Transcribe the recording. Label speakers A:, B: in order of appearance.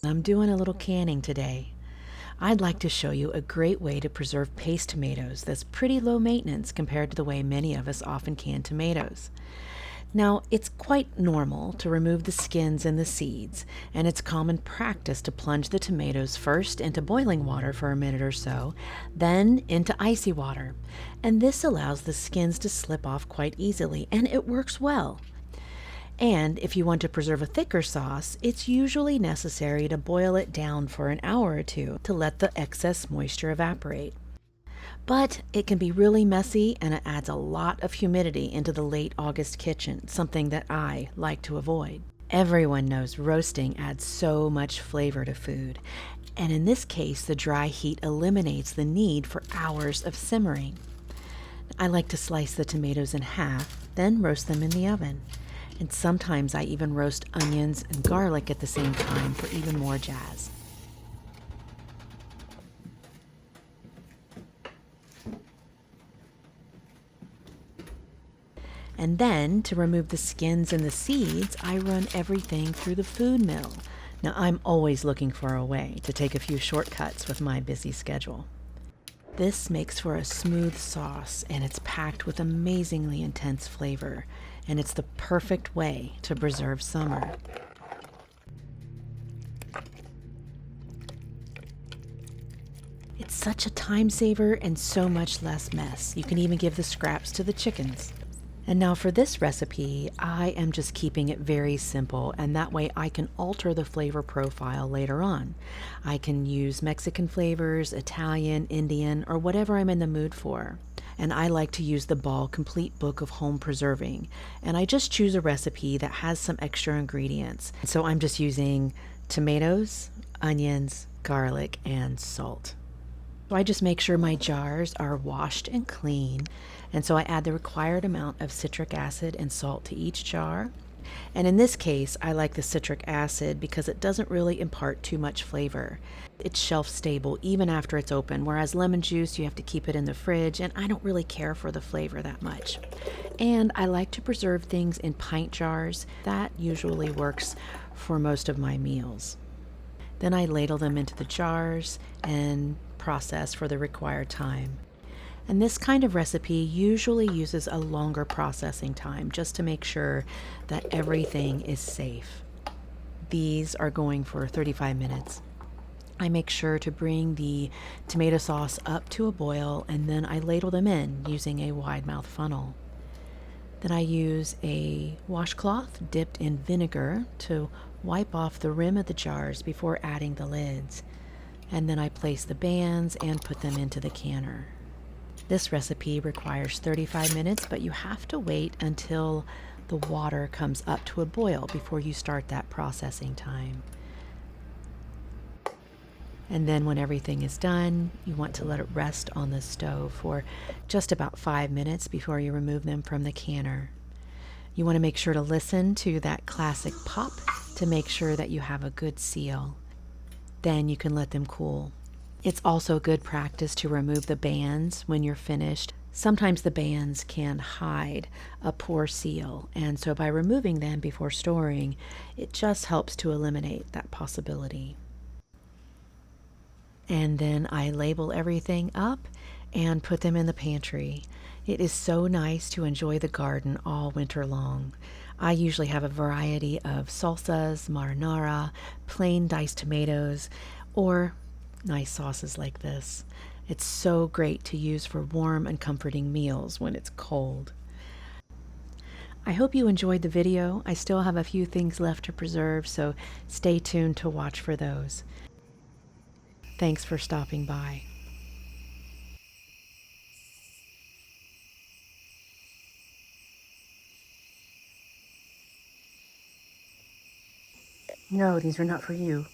A: I'm doing a little canning today. I'd like to show you a great way to preserve paste tomatoes that's pretty low maintenance compared to the way many of us often can tomatoes. Now, it's quite normal to remove the skins and the seeds, and it's common practice to plunge the tomatoes first into boiling water for a minute or so, then into icy water. And this allows the skins to slip off quite easily, and it works well. And if you want to preserve a thicker sauce, it's usually necessary to boil it down for an hour or two to let the excess moisture evaporate. But it can be really messy and it adds a lot of humidity into the late August kitchen, something that I like to avoid. Everyone knows roasting adds so much flavor to food, and in this case, the dry heat eliminates the need for hours of simmering. I like to slice the tomatoes in half, then roast them in the oven. And sometimes I even roast onions and garlic at the same time for even more jazz. And then, to remove the skins and the seeds, I run everything through the food mill. Now, I'm always looking for a way to take a few shortcuts with my busy schedule. This makes for a smooth sauce, and it's packed with amazingly intense flavor, and it's the perfect way to preserve summer. It's such a time saver and so much less mess. You can even give the scraps to the chickens. And now for this recipe, I am just keeping it very simple, and that way I can alter the flavor profile later on. I can use Mexican flavors, Italian, Indian, or whatever I'm in the mood for. And I like to use the Ball Complete Book of Home Preserving, and I just choose a recipe that has some extra ingredients. So I'm just using tomatoes, onions, garlic, and salt. So I just make sure my jars are washed and clean, and so I add the required amount of citric acid and salt to each jar. And in this case, I like the citric acid because it doesn't really impart too much flavor. It's shelf stable even after it's open, whereas lemon juice, you have to keep it in the fridge, and I don't really care for the flavor that much. And I like to preserve things in pint jars. That usually works for most of my meals. Then I ladle them into the jars and process for the required time. And this kind of recipe usually uses a longer processing time just to make sure that everything is safe. These are going for 35 minutes. I make sure to bring the tomato sauce up to a boil, and then I ladle them in using a wide mouth funnel. Then I use a washcloth dipped in vinegar to wipe off the rim of the jars before adding the lids. And then I place the bands and put them into the canner. This recipe requires 35 minutes, but you have to wait until the water comes up to a boil before you start that processing time. And then when everything is done, you want to let it rest on the stove for just about 5 minutes before you remove them from the canner. You want to make sure to listen to that classic pop to make sure that you have a good seal. Then you can let them cool. It's also good practice to remove the bands when you're finished. Sometimes the bands can hide a poor seal, and so by removing them before storing, it just helps to eliminate that possibility. And then I label everything up and put them in the pantry. It is so nice to enjoy the garden all winter long. I usually have a variety of salsas, marinara, plain diced tomatoes, or nice sauces like this. It's so great to use for warm and comforting meals when it's cold. I hope you enjoyed the video. I still have a few things left to preserve, so stay tuned to watch for those. Thanks for stopping by. No, these are not for you.